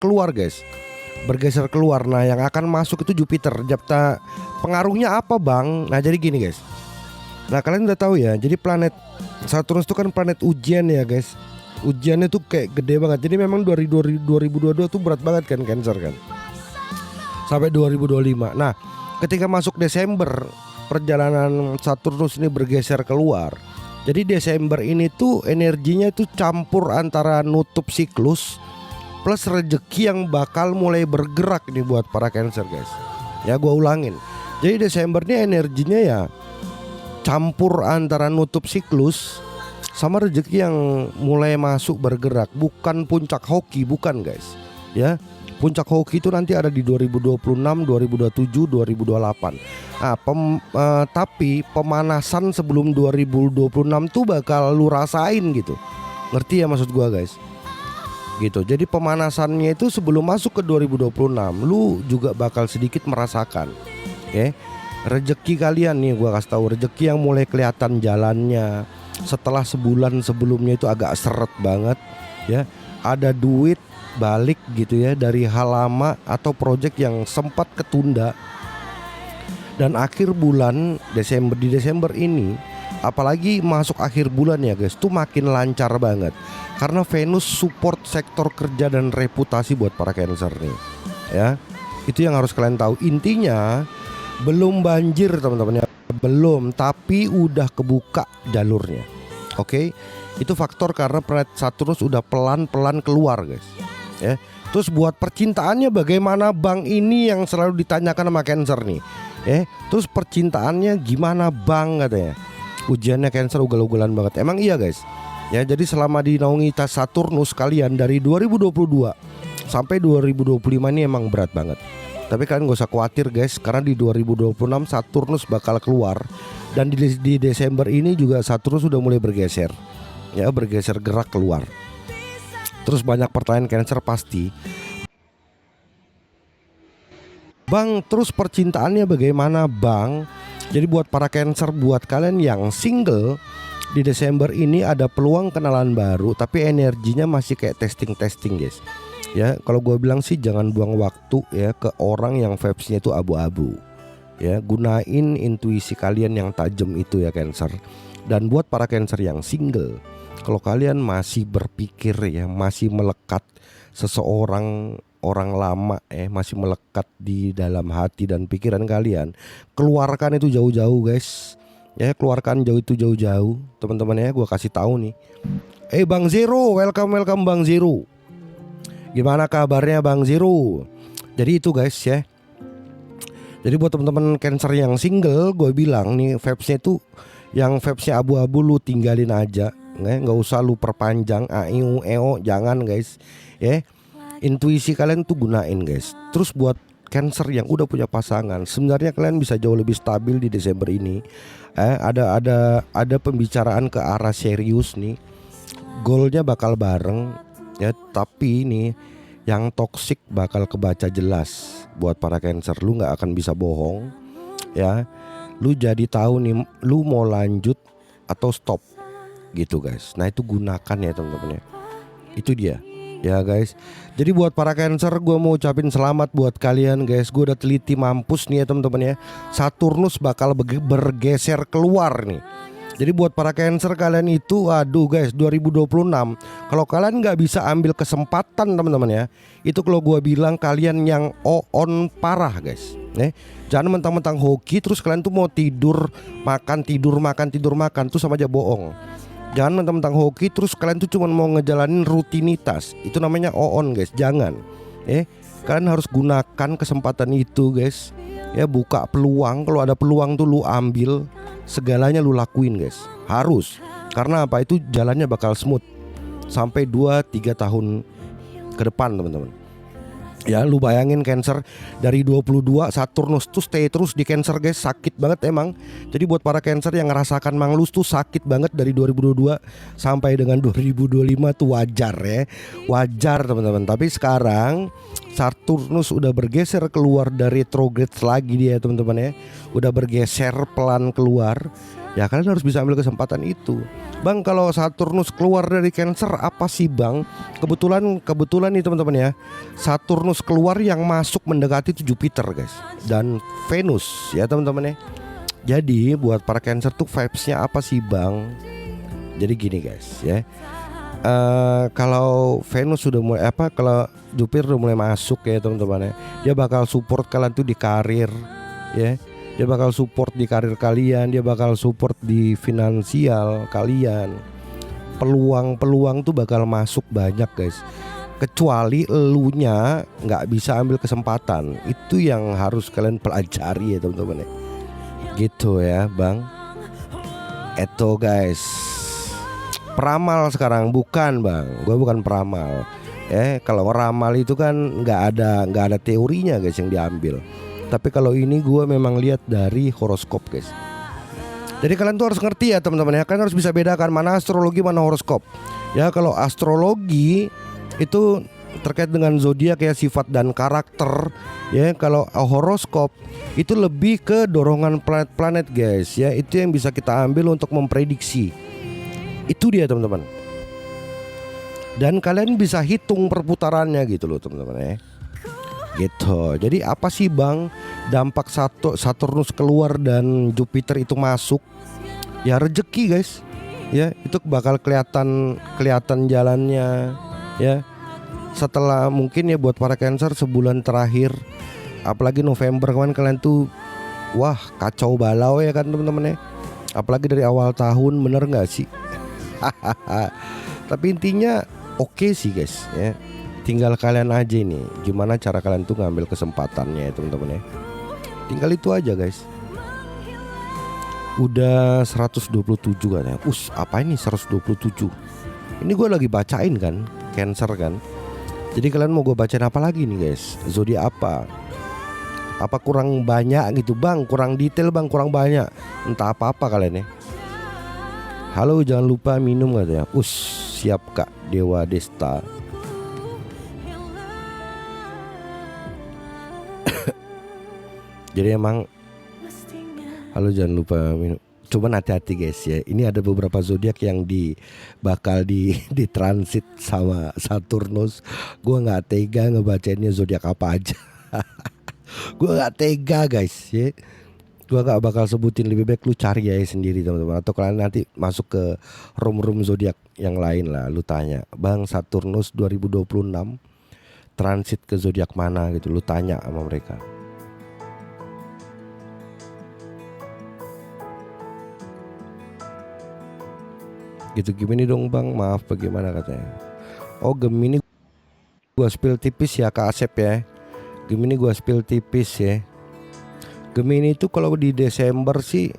keluar guys. Bergeser keluar. Nah yang akan masuk itu Jupiter. Pengaruhnya apa bang? Nah jadi gini guys. Nah kalian udah tahu ya. Jadi planet Saturnus itu kan planet ujian ya guys. Ujiannya tuh kayak gede banget. Jadi memang dari 2022 tuh berat banget kan Cancer kan. Sampai 2025. Nah ketika masuk Desember, perjalanan Saturnus ini bergeser keluar. Jadi Desember ini tuh energinya tuh campur antara nutup siklus plus rezeki yang bakal mulai bergerak nih buat para Cancer guys. Ya gua ulangin. Jadi Desember ini energinya ya campur antara nutup siklus sama rezeki yang mulai masuk bergerak. Bukan puncak hoki, bukan guys. Ya. Puncak hoki itu nanti ada di 2026, 2027, 2028. Nah, tapi pemanasan sebelum 2026 tuh bakal lu rasain gitu. Ngerti ya maksud gua guys? Gitu. Jadi pemanasannya itu sebelum masuk ke 2026 lu juga bakal sedikit merasakan. Oke. Rezeki kalian nih gua kasih tahu, rezeki yang mulai kelihatan jalannya. Setelah sebulan sebelumnya itu agak seret banget ya. Ada duit balik gitu ya dari hal lama atau project yang sempat ketunda. Dan akhir bulan Desember, di Desember ini apalagi masuk akhir bulan ya guys, tuh makin lancar banget. Karena Venus support sektor kerja dan reputasi buat para Cancer nih. Ya. Itu yang harus kalian tahu. Intinya belum banjir teman-teman ya. Belum, tapi udah kebuka jalurnya. Oke. Itu faktor karena planet Saturnus udah pelan-pelan keluar guys. Ya. Terus buat percintaannya bagaimana bang, ini yang selalu ditanyakan sama Cancer nih. Terus percintaannya gimana bang katanya. Ujiannya Cancer ugal-ugalan banget. Emang iya guys. Ya jadi selama dinaungi Saturnus kalian dari 2022 sampai 2025 ini emang berat banget. Tapi kalian gak usah khawatir guys, karena di 2026 Saturnus bakal keluar. Dan di Desember ini juga Saturnus sudah mulai bergeser. Ya bergeser gerak keluar. Terus banyak pertanyaan Cancer pasti, bang terus percintaannya bagaimana bang? Jadi buat para Cancer, buat kalian yang single, di Desember ini ada peluang kenalan baru. Tapi energinya masih kayak testing guys. Ya kalau gue bilang sih jangan buang waktu ya ke orang yang vibesnya itu abu-abu. Ya gunain intuisi kalian yang tajam itu ya Cancer. Dan buat para Cancer yang single, kalau kalian masih berpikir ya, masih melekat seseorang, orang lama masih melekat di dalam hati dan pikiran kalian, keluarkan itu jauh-jauh guys. Ya keluarkan jauh-jauh teman-teman ya. Gue kasih tahu nih. Bang Zero, welcome Bang Zero. Gimana kabarnya Bang Zero? Jadi itu guys ya. Jadi buat teman-teman Cancer yang single, gue bilang nih vibesnya tuh, yang vibesnya abu-abu lu tinggalin aja. Nggak usah lu perpanjang jangan guys ya. Intuisi kalian tuh gunain guys. Terus buat Cancer yang udah punya pasangan, sebenarnya kalian bisa jauh lebih stabil di Desember ini. Ada pembicaraan ke arah serius nih. Goalnya bakal bareng ya. Tapi ini yang toksik bakal kebaca jelas buat para Cancer. Lu nggak akan bisa bohong ya. Lu jadi tahu nih lu mau lanjut atau stop gitu guys. Nah itu gunakan ya teman-teman ya. Itu dia ya guys. Jadi buat para Cancer, gue mau ucapin selamat buat kalian guys. Gue udah teliti mampus nih ya teman-teman ya. Saturnus bakal bergeser keluar nih. Jadi buat para Cancer kalian itu, aduh guys, 2026 kalau kalian nggak bisa ambil kesempatan teman-teman ya, itu kalau gue bilang kalian yang on parah guys. Jangan mentang-mentang hoki terus kalian tuh mau tidur makan tuh sama aja bohong. Jangan mentang-mentang hoki terus kalian tuh cuma mau ngejalanin rutinitas. Itu namanya on guys, jangan. Kalian harus gunakan kesempatan itu guys. Ya buka peluang, kalau ada peluang tuh lu ambil, segalanya lu lakuin guys. Harus. Karena apa? Itu jalannya bakal smooth sampai 2-3 tahun ke depan teman-teman. Ya lu bayangin Cancer dari 22 Saturnus tuh stay terus di Cancer guys, sakit banget emang. Jadi buat para Cancer yang ngerasakan manglus tuh sakit banget dari 2022 sampai dengan 2025 tuh wajar ya. Wajar teman-teman. Tapi sekarang Saturnus udah bergeser keluar dari retrograde lagi dia teman-teman ya. Udah bergeser pelan keluar. Ya kalian harus bisa ambil kesempatan itu. Bang, kalau Saturnus keluar dari Cancer apa sih bang? Kebetulan nih teman-teman ya, Saturnus keluar yang masuk mendekati itu Jupiter guys, dan Venus ya teman-teman ya. Jadi buat para Cancer tuh vibesnya apa sih bang? Jadi gini guys ya, kalau Venus sudah mulai kalau Jupiter udah mulai masuk ya teman-teman ya, dia bakal support kalian tuh di karir ya. Dia bakal support di karir kalian, dia bakal support di finansial kalian. Peluang-peluang tuh bakal masuk banyak guys. Kecuali elunya nggak bisa ambil kesempatan. Itu yang harus kalian pelajari ya teman-teman ya. Gitu ya bang. Eto guys, peramal sekarang bukan bang. Gue bukan peramal. Kalau ramal itu kan nggak ada teorinya guys yang diambil. Tapi kalau ini gue memang lihat dari horoskop guys. Jadi kalian tuh harus ngerti ya teman-teman ya. Kalian harus bisa bedakan mana astrologi mana horoskop. Ya kalau astrologi itu terkait dengan zodiak ya, sifat dan karakter. Ya kalau horoskop itu lebih ke dorongan planet-planet guys. Ya itu yang bisa kita ambil untuk memprediksi. Itu dia teman-teman. Dan kalian bisa hitung perputarannya gitu loh teman-teman ya. Gitu. Jadi apa sih bang dampak Saturnus keluar dan Jupiter itu masuk? Ya rezeki guys. Ya itu bakal kelihatan jalannya ya. Setelah mungkin ya buat para Cancer sebulan terakhir, apalagi November kemarin kalian tuh wah kacau balau ya kan teman-teman ya. Apalagi dari awal tahun, bener nggak sih? Tapi intinya oke sih guys ya. Tinggal kalian aja nih gimana cara kalian tuh ngambil kesempatannya ya teman-teman ya. Tinggal itu aja guys. Udah 127 kan ya. Apa ini 127? Ini gue lagi bacain kan Cancer kan. Jadi kalian mau gue bacain apa lagi nih guys? Zodiak apa? Apa kurang banyak gitu bang? Kurang detail bang, kurang banyak. Entah apa-apa kalian ya. Halo jangan lupa minum katanya. Siap kak Dewa Desta. Jadi emang halo jangan lupa minum. Coba hati-hati guys ya. Ini ada beberapa zodiak yang bakal di transit sama Saturnus. Gue nggak tega ngebacainnya zodiak apa aja. Gue nggak tega guys ya. Gue nggak bakal sebutin, lebih baik lu cari ya sendiri teman-teman. Atau kalian nanti masuk ke room zodiak yang lain lah. Lu tanya, bang Saturnus 2026 transit ke zodiak mana gitu. Lu tanya sama mereka. Gitu Gemini dong bang, maaf bagaimana katanya. Oh Gemini gua spill tipis ya Kak Asep ya. Gemini gua spill tipis ya. Gemini itu kalau di Desember sih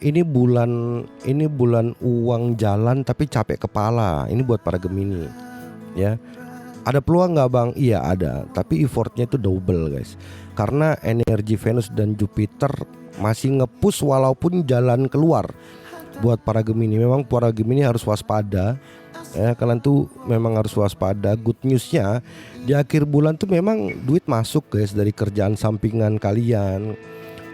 ini bulan uang jalan tapi capek kepala. Ini buat para Gemini ya. Ada peluang nggak bang? Iya ada, tapi effortnya itu double guys. Karena energi Venus dan Jupiter masih nge-push walaupun jalan keluar. Buat para Gemini, memang para Gemini harus waspada ya, kalian tuh memang harus waspada. Good newsnya di akhir bulan tuh memang duit masuk guys dari kerjaan sampingan kalian,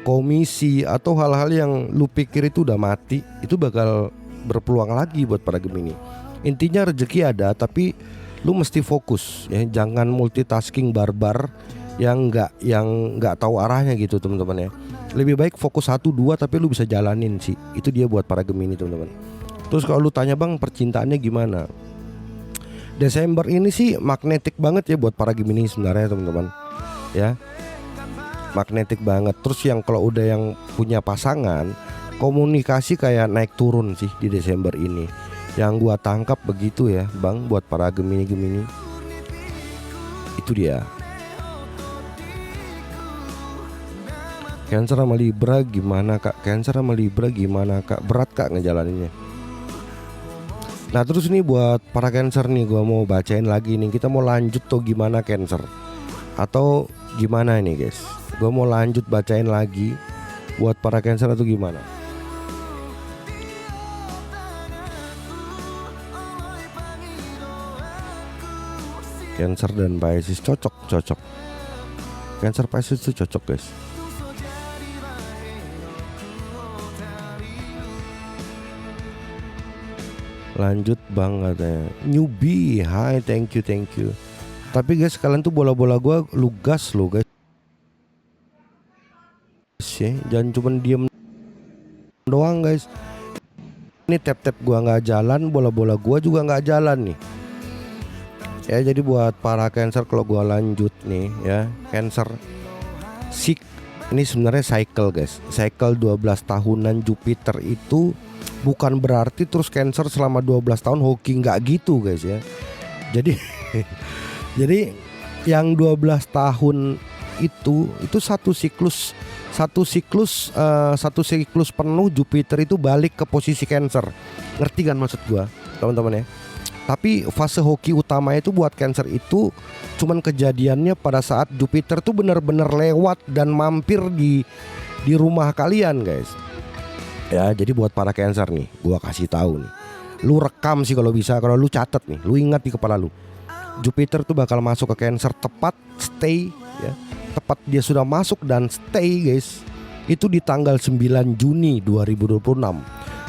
komisi atau hal-hal yang lu pikir itu udah mati, itu bakal berpeluang lagi buat para Gemini. Intinya rezeki ada, tapi lu mesti fokus ya, jangan multitasking barbar yang nggak tahu arahnya gitu teman-teman ya. Lebih baik fokus 1-2 tapi lu bisa jalanin sih. Itu dia buat para Gemini teman-teman. Terus kalau lu tanya bang percintaannya gimana? Desember ini sih magnetik banget ya buat para Gemini sebenarnya teman-teman. Ya. Magnetik banget. Terus yang kalau udah yang punya pasangan, komunikasi kayak naik turun sih di Desember ini. Yang gua tangkap begitu ya bang buat para Gemini. Itu dia. Cancer sama Libra gimana kak? Cancer sama Libra gimana kak? Berat kak ngejalaninnya. Nah terus nih buat para Cancer nih, gua mau bacain lagi nih. Kita mau lanjut tuh gimana Cancer? Atau gimana ini guys? Gua mau lanjut bacain lagi buat para Cancer atau gimana? Cancer dan Pisces cocok. Cancer Pisces itu cocok guys. Lanjut bang katanya. Newbie, hai, thank you. Tapi guys, kalian tuh bola-bola gue lu gas lo guys ya. Jangan cuman diem doang guys. Ini tap-tap gua nggak jalan, bola-bola gua juga nggak jalan nih. Ya jadi buat para Cancer, kalau gua lanjut nih ya, Cancer ini sebenarnya cycle guys. Cycle 12 tahunan Jupiter itu bukan berarti terus Cancer selama 12 tahun hoki, nggak gitu guys ya. Jadi jadi yang 12 tahun itu satu siklus penuh Jupiter itu balik ke posisi Cancer. Ngerti kan maksud gua, teman-teman ya? Tapi fase hoki utama itu buat Cancer itu cuman kejadiannya pada saat Jupiter tuh benar-benar lewat dan mampir di rumah kalian, guys. Ya, jadi buat para Cancer nih, gua kasih tahu nih. Lu rekam sih kalau bisa, kalau lu catat nih, lu ingat di kepala lu. Jupiter tuh bakal masuk ke Cancer tepat stay ya. Tepat dia sudah masuk dan stay guys, itu di tanggal 9 Juni 2026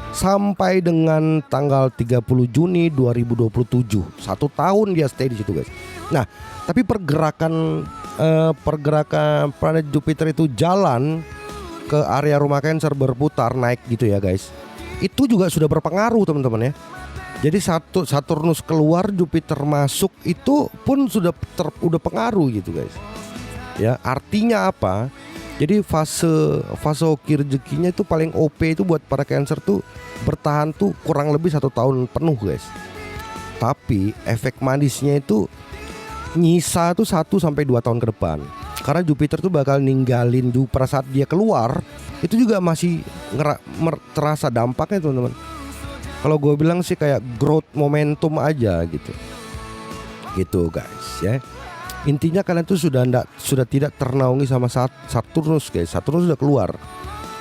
sampai dengan tanggal 30 Juni 2027. 1 tahun dia stay di situ guys. Nah, tapi pergerakan planet Jupiter itu jalan ke area rumah Cancer, berputar naik gitu ya guys. Itu juga sudah berpengaruh teman-teman ya. Jadi Saturnus keluar, Jupiter masuk, itu pun udah pengaruh gitu guys. Ya, artinya apa? Jadi fase hoki rezekinya itu paling OP itu buat para Cancer tuh bertahan tuh kurang lebih 1 tahun penuh guys. Tapi efek manisnya itu nyisa tuh 1 sampai 2 tahun ke depan. Karena Jupiter tuh bakal ninggalin pada saat dia keluar, itu juga masih terasa dampaknya teman-teman. Kalau gue bilang sih kayak growth momentum aja gitu. Gitu guys ya. Intinya kalian tuh sudah tidak ternaungi sama Saturnus guys. Saturnus sudah keluar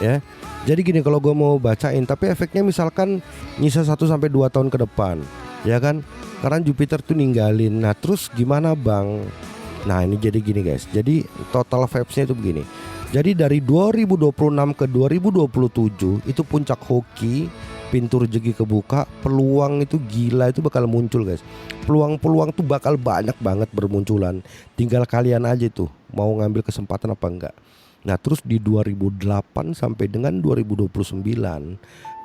ya. Jadi gini, kalau gue mau bacain, tapi efeknya misalkan nyisa 1 sampai 2 tahun ke depan, ya kan? Karena Jupiter tuh ninggalin. Nah, terus gimana bang? Nah, ini jadi gini guys. Jadi total vibes-nya itu begini. Jadi dari 2026 ke 2027 itu puncak hoki, pintu rezeki kebuka, peluang itu gila itu bakal muncul guys. Peluang tuh bakal banyak banget bermunculan. Tinggal kalian aja tuh mau ngambil kesempatan apa enggak. Nah, terus di 2008 sampai dengan 2029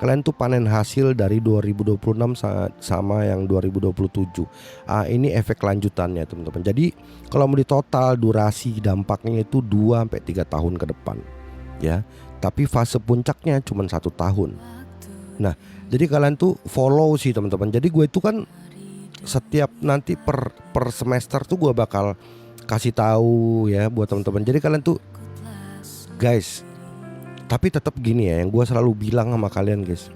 kalian tuh panen hasil dari 2026 sama yang 2027. Ini efek lanjutannya teman-teman. Jadi kalau mau di total durasi dampaknya itu 2 sampai 3 tahun ke depan. Ya. Tapi fase puncaknya cuma 1 tahun. Nah, jadi kalian tuh follow sih teman-teman. Jadi gue itu kan setiap nanti per semester tuh gue bakal kasih tahu ya buat teman-teman. Jadi kalian tuh guys, tapi tetap gini ya, yang gue selalu bilang sama kalian guys,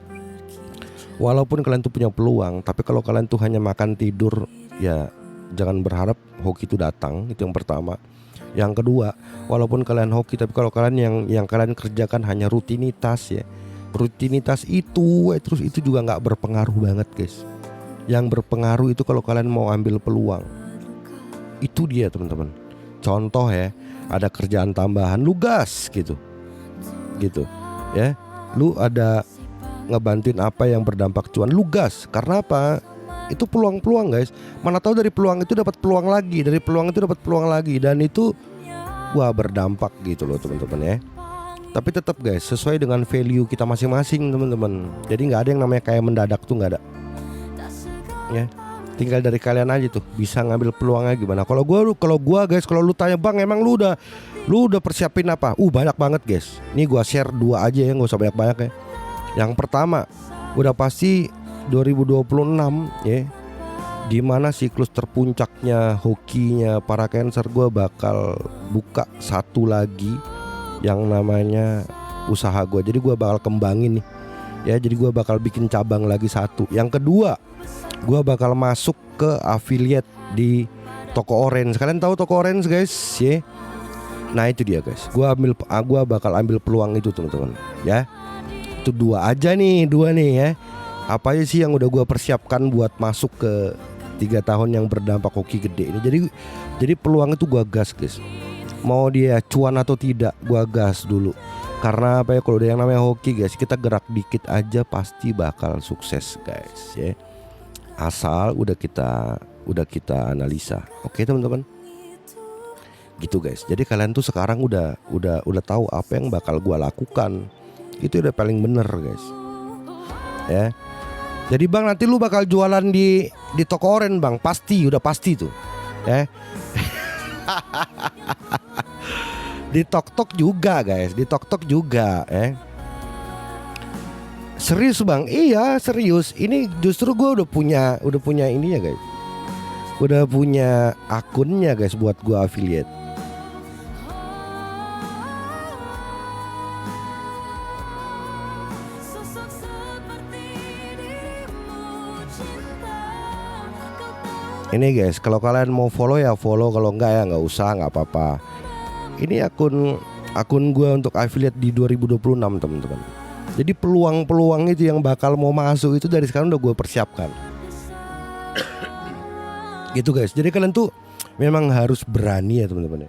walaupun kalian tuh punya peluang, tapi kalau kalian tuh hanya makan tidur, ya jangan berharap hoki itu datang. Itu yang pertama. Yang kedua, walaupun kalian hoki, tapi kalau kalian yang kalian kerjakan hanya rutinitas ya, rutinitas itu terus itu juga nggak berpengaruh banget guys. Yang berpengaruh itu kalau kalian mau ambil peluang. Itu dia teman-teman. Contoh ya, ada kerjaan tambahan, lu gas gitu ya. Lu ada ngebantuin apa yang berdampak cuan, lu gas. Karena apa? Itu peluang-peluang guys. Mana tahu dari peluang itu dapat peluang lagi, dari peluang itu dapat peluang lagi, dan itu wah berdampak gitu loh teman-teman ya. Tapi tetap guys, sesuai dengan value kita masing-masing teman-teman. Jadi nggak ada yang namanya kayak mendadak tuh, nggak ada ya. Tinggal dari kalian aja tuh bisa ngambil peluangnya gimana. Kalau gua guys, kalau lu tanya bang, emang lu udah persiapin apa? Banyak banget guys. Nih gua share 2 aja ya, nggak usah banyak-banyak ya. Yang pertama udah pasti 2026 ya, dimana siklus terpuncaknya hokinya para Cancer. Gua bakal buka satu lagi yang namanya usaha gua. Jadi gua bakal kembangin nih ya. Jadi gua bakal bikin cabang lagi 1. Yang kedua, gua bakal masuk ke affiliate di toko orange. Kalian tahu toko orange guys ya? Nah itu dia guys. Gua bakal ambil peluang itu teman-teman ya. Itu 2 aja nih, 2 nih ya. Apa aja sih yang udah gua persiapkan buat masuk ke 3 tahun yang berdampak hoki gede ini. Jadi peluang itu gua gas guys. Mau dia cuan atau tidak, gua gas dulu. Karena apa ya, kalau udah yang namanya hoki guys, kita gerak dikit aja pasti bakal sukses guys ya. asal udah kita analisa. Oke teman-teman, gitu guys. Jadi kalian tuh sekarang udah tahu apa yang bakal gua lakukan. Itu udah paling bener guys. Ya. Jadi bang, nanti lu bakal jualan di toko oren bang, udah pasti tuh. Ya. Di Tok juga guys, di Tok juga. Serius bang, iya serius. Ini justru gue udah punya ininya guys. Udah punya akunnya guys buat gue affiliate. Ini guys, kalau kalian mau follow ya follow, kalau enggak ya nggak usah, nggak apa-apa. Ini akun gue untuk affiliate di 2026 teman-teman. Jadi peluang-peluang itu yang bakal mau masuk itu dari sekarang udah gue persiapkan. Gitu guys. Jadi kalian tuh memang harus berani ya teman-teman.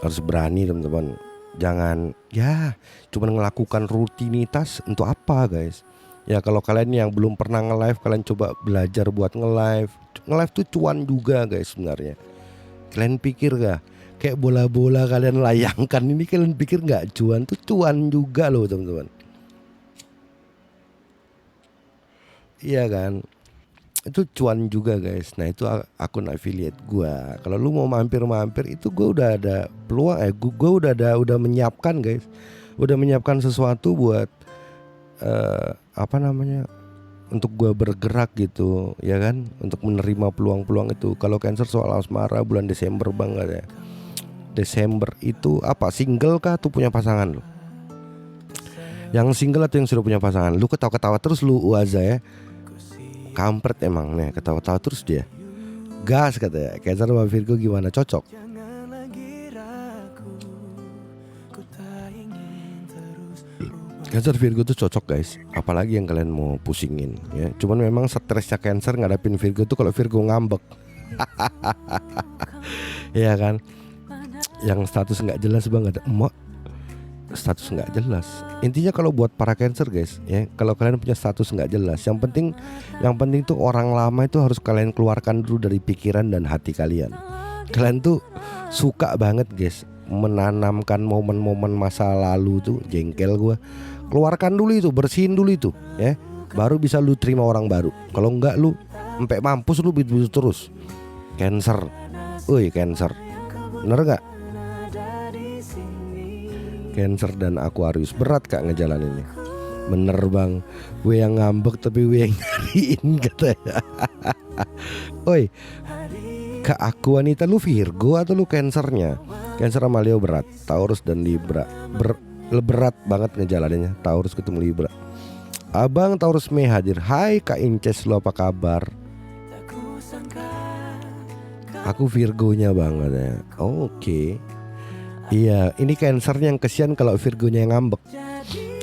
Harus berani teman-teman. Jangan ya cuma ngelakukan rutinitas untuk apa guys. Ya kalau kalian yang belum pernah nge-live, kalian coba belajar buat nge-live. Nge-live tuh cuan juga guys sebenarnya. Kalian pikir gak? Kayak bola-bola kalian layangkan ini, kalian pikir gak cuan? Tuh cuan juga loh teman-teman. Iya kan? Itu cuan juga guys. Nah itu akun affiliate gua. Kalau lu mau mampir-mampir itu gua udah ada peluang. Gua udah menyiapkan guys. Udah menyiapkan sesuatu buat untuk gue bergerak gitu ya kan, untuk menerima peluang-peluang itu. Kalau Cancer soal asmara bulan Desember banget ya. Desember itu apa, single kah tuh punya pasangan lu? Yang single atau yang sudah punya pasangan? Lu ketawa-ketawa terus lu Uaza ya. Kampret emang nih, ketawa-ketawa terus dia. Gas katanya. Cancer sama Virgo gimana, cocok? Cancer Virgo tuh cocok guys. Apalagi yang kalian mau pusingin ya. Cuman memang stresnya Cancer ngadapin Virgo tuh kalau Virgo ngambek. Iya kan. Yang status nggak jelas banget. Emak status nggak jelas. Intinya kalau buat para Cancer guys ya, kalau kalian punya status nggak jelas, yang penting tuh orang lama itu harus kalian keluarkan dulu dari pikiran dan hati kalian. Kalian tuh suka banget guys menanamkan momen-momen masa lalu tuh, jengkel gue. Keluarkan dulu itu, bersihin dulu itu ya, baru bisa lu terima orang baru. Kalau enggak lu sampai mampus lu begitu terus. Cancer. Cancer. Bener gak? Cancer dan Aquarius berat kak ngejalaninnya. Bener bang, gue yang ngambek tapi gue yang nyariin katanya. Kak Aquanita, lu Virgo atau lu Cancernya? Cancer sama Leo berat, Taurus dan Libra berat banget ngejalaninnya. Taurus ketemu Libra. Abang Taurus Mei hadir. Hai Kak Inces, lu apa kabar? Aku Virgonya banget ya. Oke. Iya, ini Cancernya yang kesian kalau Virgonya yang ngambek.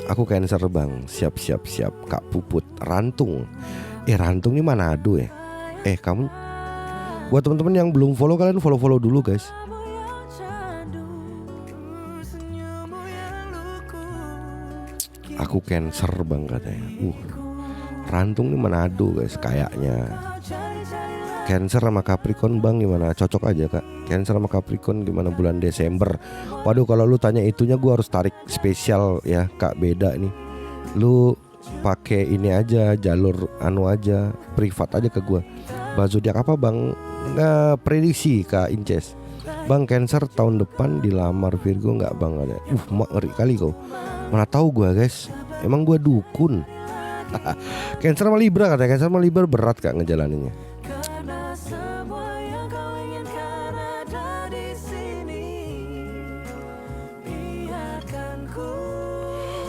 Aku Cancer bang, siap. Kak Puput, Rantung. Rantung ini Manado ya. Kamu, buat teman-teman yang belum follow, kalian follow dulu guys. Aku Cancer bang katanya. Rantung ini Manado guys kayaknya. Cancer sama Capricorn bang gimana? Cocok aja kak. Cancer sama Capricorn gimana bulan Desember? Waduh kalau lu tanya itunya gue harus tarik spesial ya kak, beda nih. Lu pakai ini aja, jalur aja, privat aja ke gue. Bang zodiak apa bang? Nggak prediksi kak Inces. Bang Cancer tahun depan dilamar Virgo nggak bang? Ada. Mak ngeri kali kau. Mana tahu gue guys. Emang gue dukun. Cancer sama Libra katanya. Cancer sama Libra berat kak ngejalaninnya.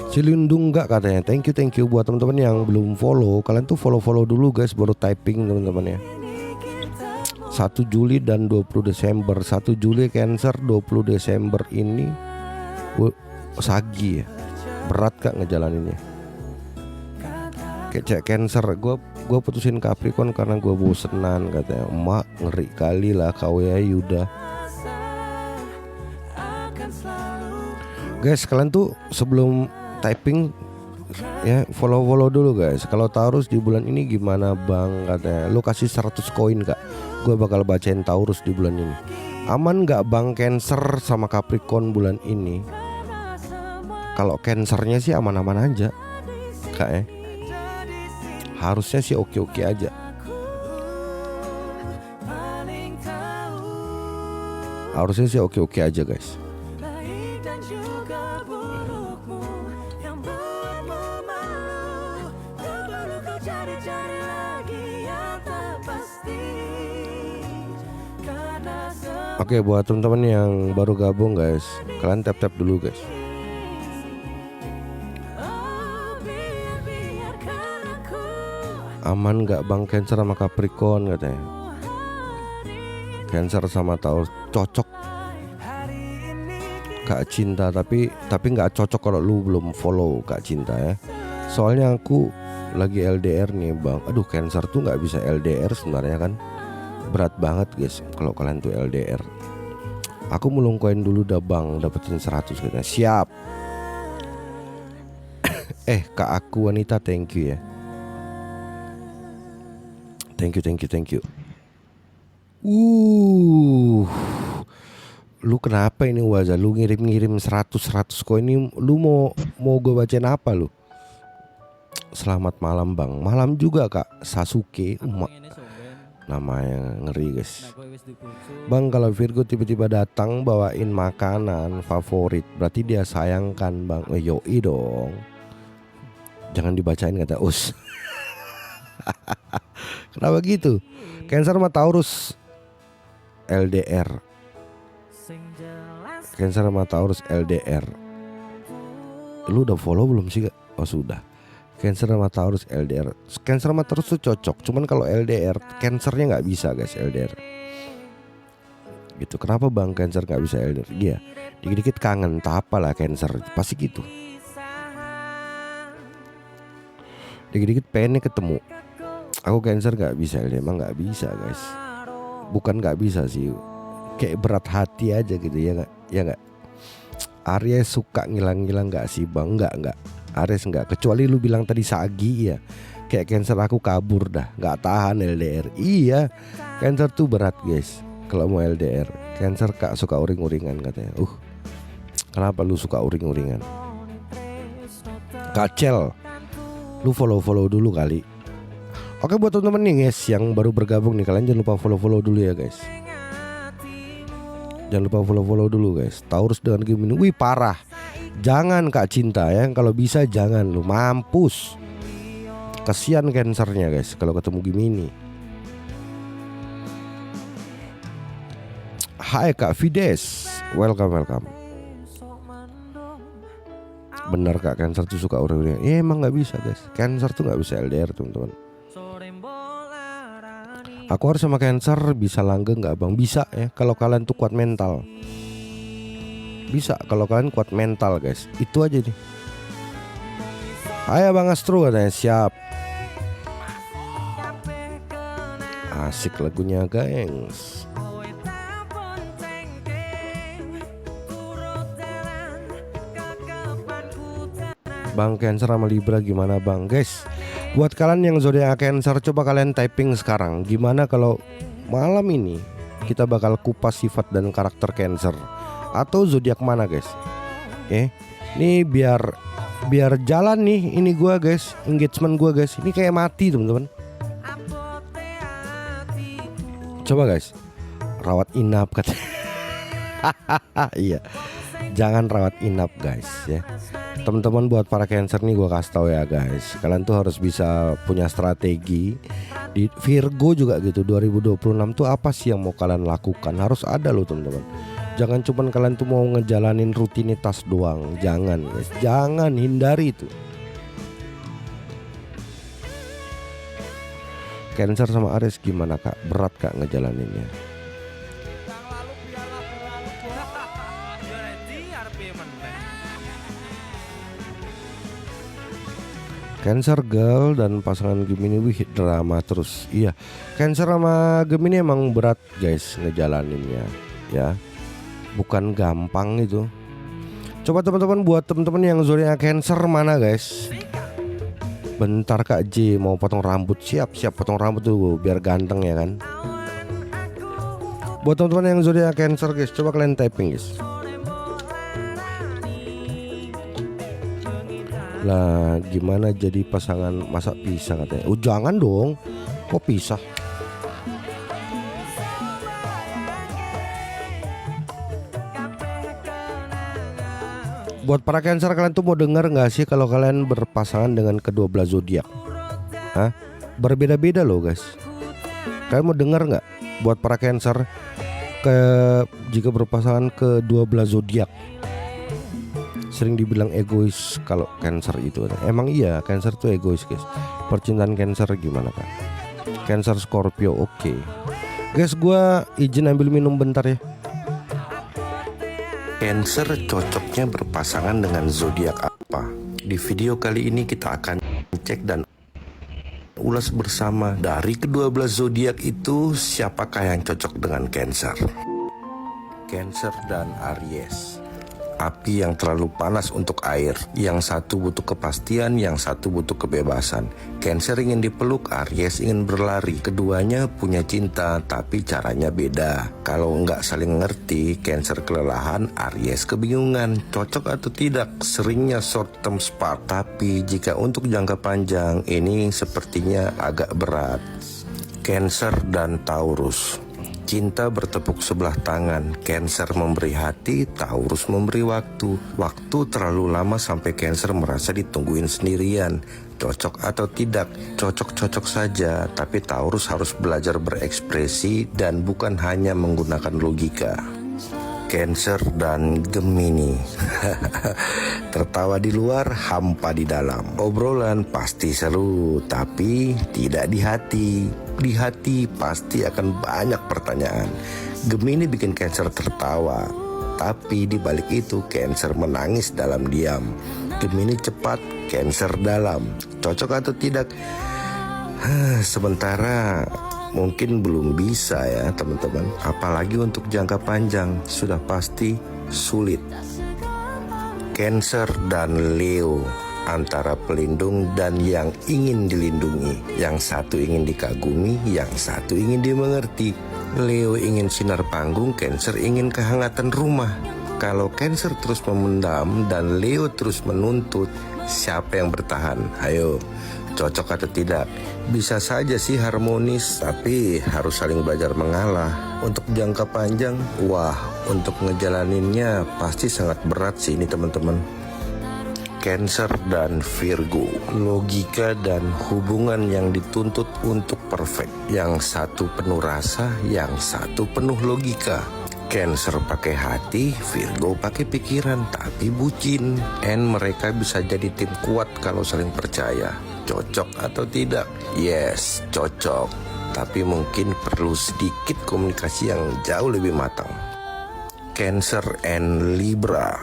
Cilindung enggak katanya. Thank you buat teman-teman yang belum follow. Kalian tuh follow dulu guys, baru typing teman-teman ya. 1 Juli dan 20 Desember. 1 Juli Cancer, 20 Desember ini Sagi ya. Berat kak ngejalaninnya. Kayak Cancer, gue putusin Capricorn karena gue bosenan katanya. Emak ngeri kali lah kau ya Yuda. Guys kalian tuh sebelum typing Ya follow dulu guys. Kalau Taurus di bulan ini gimana bang, katanya lu kasih 100 koin kak, gue bakal bacain Taurus di bulan ini. Aman gak bang Cancer sama Capricorn bulan ini? Kalau Cancernya sih aman-aman aja kak ya, harusnya sih oke-oke aja. Harusnya sih oke-oke aja guys. Oke, buat teman-teman yang baru gabung guys, kalian tap dulu guys. Aman gak bang Cancer sama Capricorn, katanya. Cancer sama Taurus cocok Kak Cinta, tapi gak cocok kalau lu belum follow Kak Cinta ya. Soalnya aku lagi LDR nih bang. Aduh, Cancer tuh gak bisa LDR sebenarnya kan, berat banget guys kalau kalian tuh LDR. Aku mulung koin dulu dah bang, dapetin 100 katanya. Siap. Kak aku wanita, thank you ya. Thank you. Lu kenapa ini Waza? Lu ngirim 100 koin ini, lu mau gue bacain apa lu? Selamat malam bang. Malam juga kak Sasuke. Namanya ngeri guys. Bang, kalau Virgo tiba-tiba datang bawain makanan favorit, berarti dia sayangkan bang. Yoi dong. Jangan dibacain kata Us. Kenapa gitu? Cancer sama Taurus LDR. Cancer sama Taurus LDR. Lu udah follow belum sih kak? Oh sudah. Cancer sama Taurus LDR. Cancer sama Taurus tuh cocok. Cuman kalau LDR, Cancernya nggak bisa guys LDR. Gitu. Kenapa bang Cancer nggak bisa LDR? Dia dikit-dikit kangen. Tak apalah Cancer. Pasti gitu. Dikit-dikit pengennya ketemu. Aku Cancer nggak bisa LDR. Emang nggak bisa guys. Bukan nggak bisa sih. Kayak berat hati aja gitu ya nggak? Ya nggak. Aries suka ngilang-ngilang nggak sih bang? Nggak. Aries enggak, kecuali lu bilang tadi Sagi ya. Kayak Cancer aku kabur dah, nggak tahan LDR. Iya, Cancer tuh berat guys kalau mau LDR. Cancer kak suka uring-uringan katanya. Kenapa lu suka uring-uringan? Kacel, lu follow dulu kali. Oke, buat teman-teman nih guys yang baru bergabung nih, kalian jangan lupa follow dulu ya guys. Jangan lupa follow dulu guys. Taurus dengan Gemini, wih parah. Jangan Kak Cinta ya, kalau bisa jangan, lu mampus. Kasihan Cancernya guys kalau ketemu Gemini. Hai Kak Fides, welcome. Bener Kak, Cancer tuh suka uring-uringan. Emang nggak bisa guys, Cancer tuh nggak bisa LDR teman-teman. Aku harus sama Cancer bisa langgeng nggak bang? Bisa ya, kalau kalian tuh kuat mental. Bisa kalau kalian kuat mental guys. Itu aja nih. Ayo bang Astro katanya. Siap. Asik lagunya gengs. Bang Cancer sama Libra gimana bang? Guys, buat kalian yang zodiak Cancer, coba kalian typing sekarang. Gimana kalau malam ini kita bakal kupas sifat dan karakter Cancer atau zodiak mana guys? Ini biar jalan nih ini gua guys, engagement gua guys. Ini kayak mati teman-teman. Coba guys, rawat inap kata. Iya, jangan rawat inap guys ya. Teman-teman, buat para Cancer nih gua kasih tahu ya guys, kalian tuh harus bisa punya strategi. Di Virgo juga gitu, 2026 tuh apa sih yang mau kalian lakukan? Harus ada loh teman-teman. Jangan cuman kalian tuh mau ngejalanin rutinitas doang. Jangan guys, jangan, hindari itu. Cancer sama Aries gimana kak? Berat kak ngejalaninnya? Cancer girl dan pasangan Gemini, wih drama terus. Iya, Cancer sama Gemini emang berat guys ngejalaninnya ya. Bukan gampang itu. Coba teman-teman, buat teman-teman yang zodiak Cancer mana guys? Bentar Kak J, mau potong rambut. Siap potong rambut dulu biar ganteng ya kan. Buat teman-teman yang zodiak Cancer guys, coba kalian typing guys. Lah gimana jadi pasangan, masa pisah katanya. Oh jangan dong, kok pisah. Buat para Cancer, kalian tuh mau dengar nggak sih kalau kalian berpasangan dengan kedua belah zodiak? Hah? Berbeda-beda loh guys. Kalian mau dengar nggak? Buat para Cancer, jika berpasangan ke 12 zodiak, sering dibilang egois kalau Cancer itu. Emang iya, Cancer tuh egois guys. Percintaan Cancer gimana Kak? Cancer Scorpio, oke. Guys, gua izin ambil minum bentar ya. Cancer cocoknya berpasangan dengan zodiak apa? Di video kali ini kita akan cek dan ulas bersama dari kedua belas zodiak itu siapakah yang cocok dengan Cancer. Cancer dan Aries, api yang terlalu panas untuk air. Yang satu butuh kepastian, yang satu butuh kebebasan. Cancer ingin dipeluk, Aries ingin berlari. Keduanya punya cinta, tapi caranya beda. Kalau nggak saling ngerti, Cancer kelelahan, Aries kebingungan. Cocok atau tidak? Seringnya short term spark. Tapi jika untuk jangka panjang, ini sepertinya agak berat. Cancer dan Taurus, cinta bertepuk sebelah tangan. Cancer memberi hati, Taurus memberi waktu. Waktu terlalu lama sampai Cancer merasa ditungguin sendirian. Cocok atau tidak? Cocok-cocok saja, tapi Taurus harus belajar berekspresi dan bukan hanya menggunakan logika. Cancer dan Gemini, tertawa di luar, hampa di dalam. Obrolan pasti seru, tapi tidak di hati. Di hati pasti akan banyak pertanyaan. Gemini bikin Cancer tertawa, tapi di balik itu Cancer menangis dalam diam. Gemini cepat, Cancer dalam. Cocok atau tidak? Sementara mungkin belum bisa ya teman-teman. Apalagi untuk jangka panjang, sudah pasti sulit. Cancer dan Leo, antara pelindung dan yang ingin dilindungi. Yang satu ingin dikagumi, yang satu ingin dimengerti. Leo ingin sinar panggung, Cancer ingin kehangatan rumah. Kalau Cancer terus memendam dan Leo terus menuntut, siapa yang bertahan? Ayo, cocok atau tidak? Bisa saja sih harmonis, tapi harus saling belajar mengalah. Untuk jangka panjang, wah, untuk ngejalaninnya pasti sangat berat sih ini teman-teman. Cancer dan Virgo, logika dan hubungan yang dituntut untuk perfect. Yang satu penuh rasa, yang satu penuh logika. Cancer pakai hati, Virgo pakai pikiran, tapi bucin. And mereka bisa jadi tim kuat kalau saling percaya. Cocok atau tidak? Yes, cocok. Tapi mungkin perlu sedikit komunikasi yang jauh lebih matang. Cancer and Libra,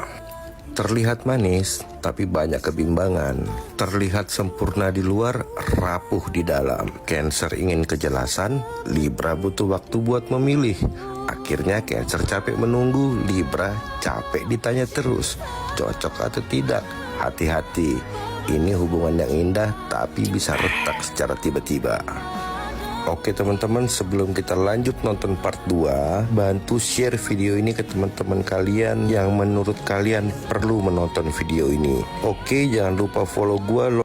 terlihat manis, tapi banyak kebimbangan. Terlihat sempurna di luar, rapuh di dalam. Cancer ingin kejelasan, Libra butuh waktu buat memilih. Akhirnya Cancer capek menunggu, Libra capek ditanya terus. Cocok atau tidak? Hati-hati, ini hubungan yang indah tapi bisa retak secara tiba-tiba. Oke teman-teman, sebelum kita lanjut nonton part 2, bantu share video ini ke teman-teman kalian yang menurut kalian perlu menonton video ini. Oke, jangan lupa follow gua.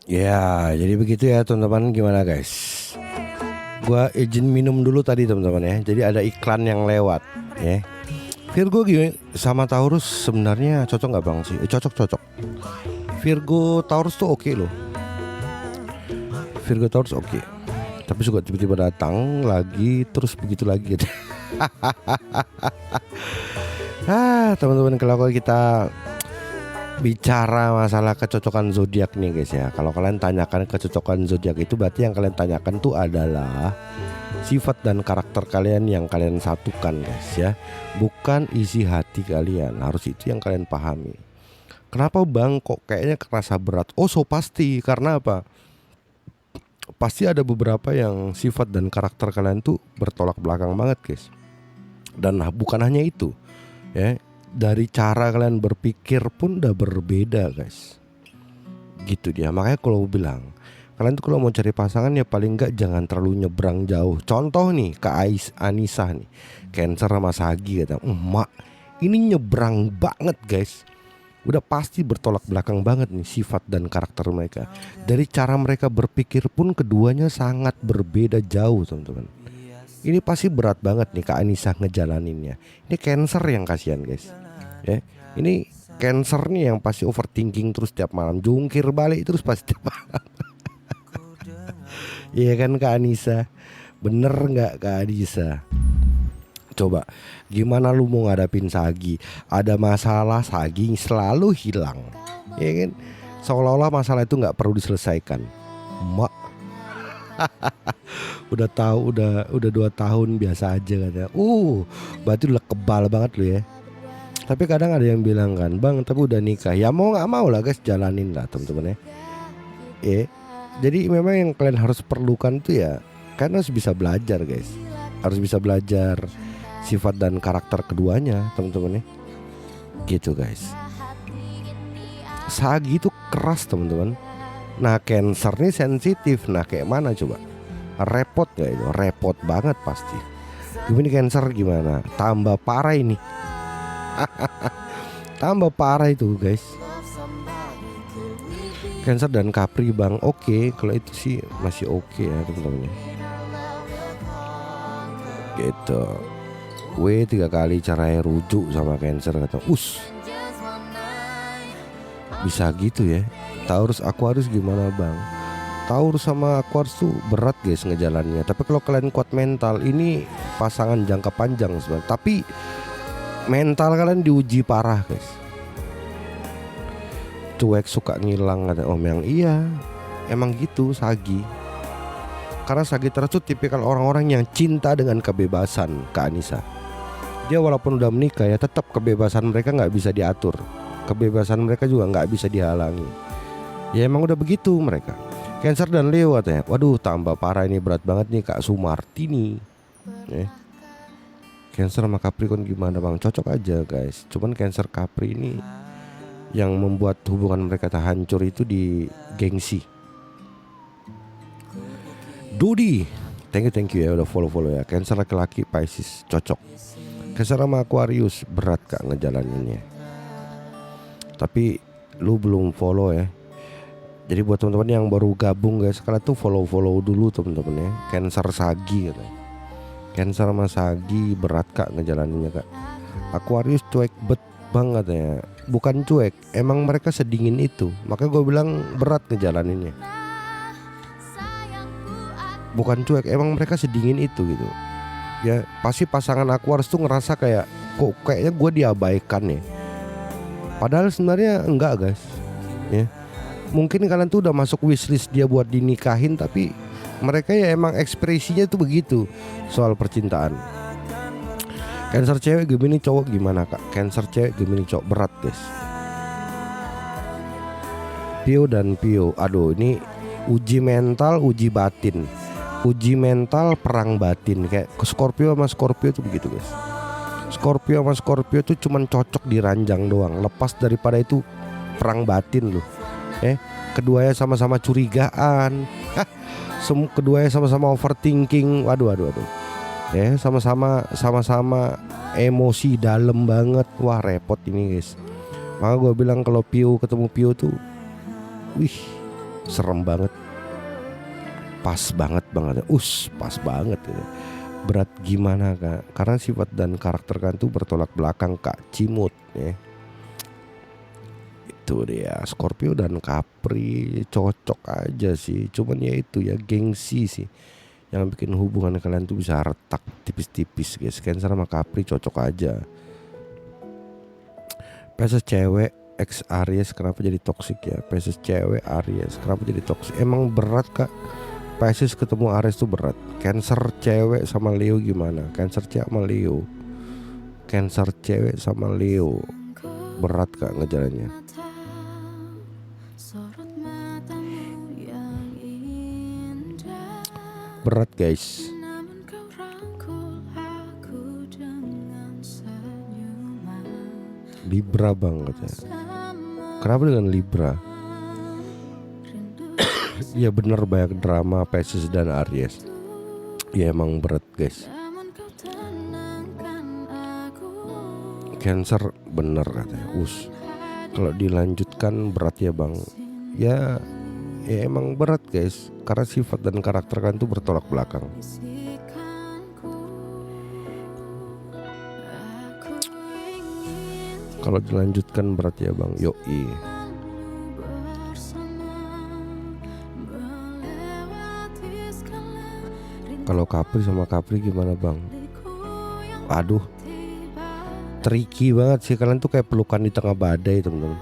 Ya, jadi begitu ya teman-teman. Gimana guys? Gua izin minum dulu tadi teman-teman ya. Jadi ada iklan yang lewat ya. Virgo gimana? Sama Taurus sebenarnya cocok nggak bang sih? Cocok. Virgo Taurus tuh oke loh. Virgo Taurus oke. Tapi suka tiba-tiba datang lagi terus begitu lagi gitu. Teman-teman, kalau kita bicara masalah kecocokan zodiak nih guys ya. Kalau kalian tanyakan kecocokan zodiak itu berarti yang kalian tanyakan tuh adalah sifat dan karakter kalian yang kalian satukan guys ya. Bukan isi hati kalian. Harus itu yang kalian pahami. Kenapa bang kok kayaknya kerasa berat? Oh so pasti, karena apa? Pasti ada beberapa yang sifat dan karakter kalian tuh bertolak belakang banget guys. Dan bukan hanya itu ya, dari cara kalian berpikir pun udah berbeda guys. Gitu dia. Makanya kalau bilang kalian tuh kalau mau cari pasangan ya paling enggak jangan terlalu nyebrang jauh. Contoh nih Kak Anissa nih, Cancer sama Sagi kata, emak ini nyebrang banget guys. Udah pasti bertolak belakang banget nih sifat dan karakter mereka. Dari cara mereka berpikir pun keduanya sangat berbeda jauh teman-teman. Ini pasti berat banget nih Kak Anissa ngejalaninnya. Ini Cancer yang kasihan guys. Ya, ini Cancer nih yang pasti overthinking terus tiap malam, jungkir balik terus pasti tiap malam. Iya kan Kak Anissa? Bener nggak Kak Anissa? Coba gimana lu mau ngadapin Sagi? Ada masalah Sagi selalu hilang, ya kan? Seolah-olah masalah itu nggak perlu diselesaikan. Mak udah tahu udah 2 tahun biasa aja katanya. Berarti udah kebal banget lu ya. Tapi kadang ada yang bilang kan, bang tapi udah nikah. Ya mau nggak mau lah guys, jalanin lah teman-teman ya. Jadi memang yang kalian harus perlukan tuh ya, kalian harus bisa belajar guys. Harus bisa belajar sifat dan karakter keduanya teman-teman ya. Gitu guys. Sagi itu keras teman-teman. Nah Cancer nih sensitif. Nah kayak mana coba? Repot gak itu? Repot banget pasti. Gimana Cancer gimana? Tambah parah ini. Tambah parah itu guys. Cancer dan Capri bang, oke. Kalau itu sih masih oke ya teman-teman. Gitu. Gue 3 kali caranya rujuk sama Cancer kata bisa gitu ya. Taurus Aquarius gimana bang? Taurus sama Aquarius tuh berat guys ngejalannya. Tapi kalau kalian kuat mental, ini pasangan jangka panjang sebenarnya. Tapi mental kalian diuji parah guys. Cuek suka ngilang kata om yang iya. Emang gitu Sagi. Karena Sagittarius tuh tipikal orang-orang yang cinta dengan kebebasan Kak Anissa. Dia walaupun udah menikah ya tetap kebebasan mereka nggak bisa diatur. Kebebasan mereka juga nggak bisa dihalangi. Ya emang udah begitu mereka. Cancer dan Leo katanya, waduh tambah parah ini, berat banget nih Kak Sumartini. Cancer sama Capricorn gimana bang? Cocok aja guys. Cuman Cancer Capri ini yang membuat hubungan mereka tak hancur itu di gengsi. Dudi, thank you ya udah follow ya. Cancer laki-laki Pisces cocok. Cancer sama Aquarius berat Kak ngejalaninnya. Tapi lu belum follow ya. Jadi buat teman-teman yang baru gabung guys, kalian tuh follow dulu teman-teman ya. Cancer Sagi katanya. Cancer sama Sagi berat Kak ngejalaninnya Kak. Aquarius cuek banget katanya. Bukan cuek, emang mereka sedingin itu. Makanya gue bilang berat ngejalaninnya. Bukan cuek, emang mereka sedingin itu gitu. Ya pasti pasangan Aquarius tuh ngerasa kayak kok kayaknya gue diabaikan ya. Padahal sebenarnya enggak guys ya. Mungkin kalian tuh udah masuk wishlist dia buat dinikahin, tapi mereka ya emang ekspresinya tuh begitu soal percintaan. Cancer cewek Gemini cowok gimana Kak? Cancer cewek Gemini cowok berat guys. Pio dan Pio, aduh ini uji mental, uji batin. Uji mental, perang batin. Kayak Scorpio sama Scorpio tuh begitu guys. Scorpio sama Scorpio tuh cuman cocok di ranjang doang. Lepas daripada itu perang batin loh. Keduanya sama-sama curigaan. Keduanya sama-sama overthinking. Waduh. Sama-sama emosi dalam banget. Wah repot ini guys. Maka gue bilang kalau Pio ketemu Pio tuh, wih serem banget. Pas banget. Pas banget gitu. Berat gimana Kak? Karena sifat dan karakter kan tuh bertolak belakang Kak Cimut ya. Itu dia. Scorpio dan Capri cocok aja sih. Cuman ya itu ya gengsi sih yang bikin hubungan kalian tuh bisa retak tipis-tipis guys. Cancer sama Capri cocok aja. Pisces cewek ex Aries kenapa jadi toksik ya? Pisces cewek Aries kenapa jadi toksik? Emang berat Kak. Pisces ketemu Aries tuh berat. Cancer cewek sama Leo gimana? Cancer cewek sama Leo. Cancer cewek sama Leo berat Kak ngejalannya. Berat guys. Libra bang katanya. Kenapa dengan Libra? Ya bener, banyak drama Pisces dan Aries. Ya emang berat guys. Cancer bener katanya. Kalau dilanjutkan berat ya bang. Ya emang berat guys. Karena sifat dan karakter kan tuh bertolak belakang. Kalau dilanjutkan berat ya bang. Yoi. Kalau Capri sama Capri gimana bang? Aduh, tricky banget sih, kalian tuh kayak pelukan di tengah badai teman-teman.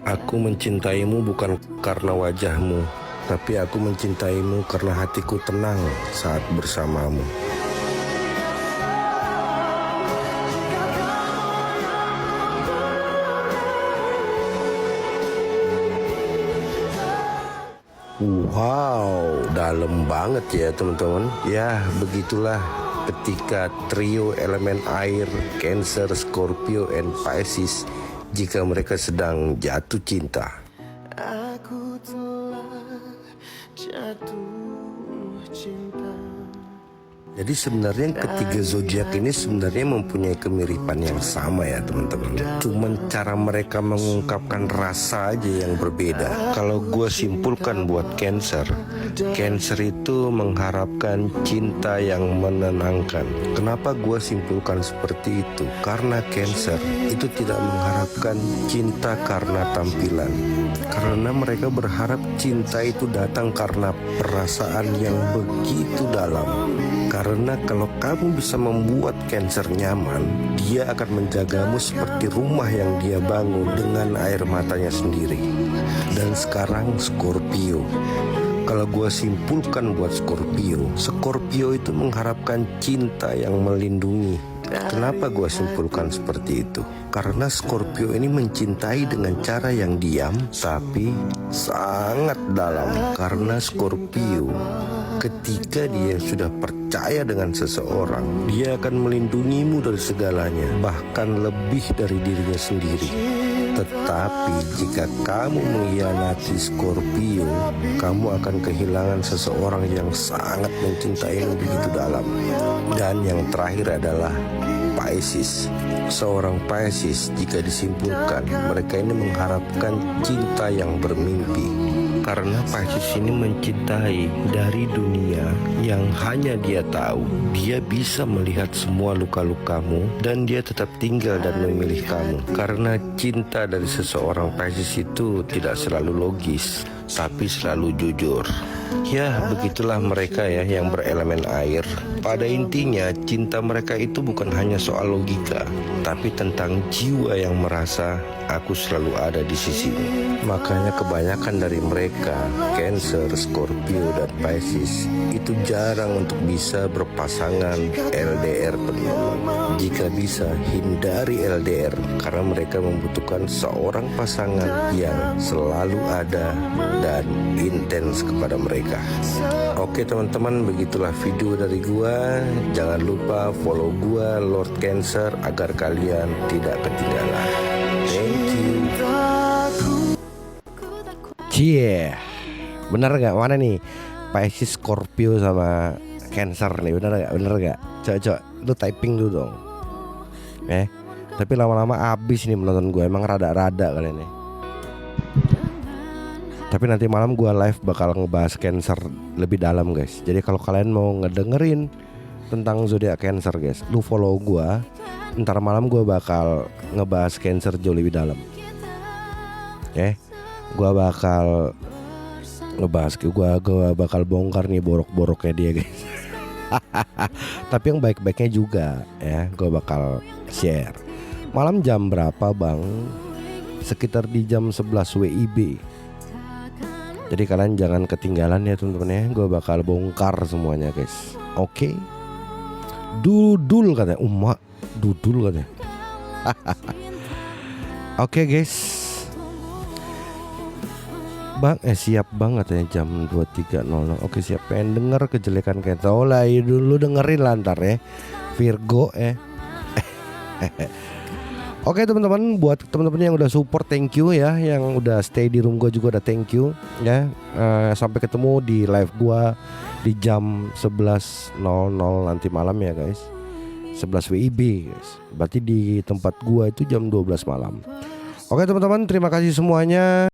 Aku mencintaimu bukan karena wajahmu, tapi aku mencintaimu karena hatiku tenang saat bersamamu. Wow, dalam banget ya teman-teman. Ya begitulah ketika trio elemen air Cancer, Scorpio, and Pisces jika mereka sedang jatuh cinta. Aku telah jatuh cinta. Jadi sebenarnya ketiga zodiak ini sebenarnya mempunyai kemiripan yang sama ya teman-teman. Cuman cara mereka mengungkapkan rasa aja yang berbeda. Kalau gue simpulkan buat Cancer, Cancer itu mengharapkan cinta yang menenangkan. Kenapa gue simpulkan seperti itu? Karena Cancer itu tidak mengharapkan cinta karena tampilan. Karena mereka berharap cinta itu datang karena perasaan yang begitu dalam. Karena kalau kamu bisa membuat Cancer nyaman, dia akan menjagamu seperti rumah yang dia bangun dengan air matanya sendiri. Dan sekarang Scorpio. Kalau gue simpulkan buat Scorpio, Scorpio itu mengharapkan cinta yang melindungi. Kenapa gue simpulkan seperti itu? Karena Scorpio ini mencintai dengan cara yang diam tapi sangat dalam. Karena Scorpio ketika dia sudah percaya dengan seseorang, dia akan melindungimu dari segalanya, bahkan lebih dari dirinya sendiri. Tetapi jika kamu mengkhianati Scorpio, kamu akan kehilangan seseorang yang sangat mencintaimu begitu dalam. Dan yang terakhir adalah Pisces. Seorang Pisces jika disimpulkan, mereka ini mengharapkan cinta yang bermimpi. Karena Pisces ini mencintai dari dunia yang hanya dia tahu. Dia bisa melihat semua luka-lukamu dan dia tetap tinggal dan memilih kamu. Karena cinta dari seseorang Pisces itu tidak selalu logis, tapi selalu jujur. Ya begitulah mereka ya yang berelemen air. Pada intinya cinta mereka itu bukan hanya soal logika, tapi tentang jiwa yang merasa aku selalu ada di sisimu. Makanya kebanyakan dari mereka, Cancer, Scorpio, dan Pisces itu jarang untuk bisa berpasangan LDR teman-teman. Jika bisa hindari LDR karena mereka membutuhkan seorang pasangan yang selalu ada dan intens kepada mereka. Oke teman-teman, begitulah video dari gua. Jangan lupa follow gua Lord Cancer agar kalian tidak ketinggalan. Thank you. Cie, bener gak? Mana nih Pisces, Scorpio sama Cancer nih? Bener gak? Coba lu typing dulu dong. Tapi lama-lama abis nih menonton gue. Emang rada-rada kalian nih. Tapi nanti malam gue live bakal ngebahas Cancer lebih dalam guys. Jadi kalau kalian mau ngedengerin tentang zodiak Cancer guys, lu follow gue. Ntar malam gue bakal ngebahas Cancer jauh lebih dalam. Gue bakal ngebahas, gue bakal bongkar nih borok-boroknya dia guys. Tapi yang baik-baiknya juga ya, gue bakal share. Malam jam berapa bang? Sekitar di jam 11 WIB. Jadi kalian jangan ketinggalan ya teman-teman ya. Gue bakal bongkar semuanya guys. Oke. Dudul katanya. Dudul katanya. Oke guys. siap banget ya jam 23.00. Oke siap, pengen denger kejelekan kita. Oh lah dulu dengerin lah ntar ya Virgo Oke teman-teman, buat teman-teman yang udah support thank you ya, yang udah stay di room gue juga udah thank you ya. Sampai ketemu di live gue di jam 11.00 nanti malam ya guys, 11 WIB guys. Berarti di tempat gue itu jam 12 malam. Oke teman-teman, terima kasih semuanya.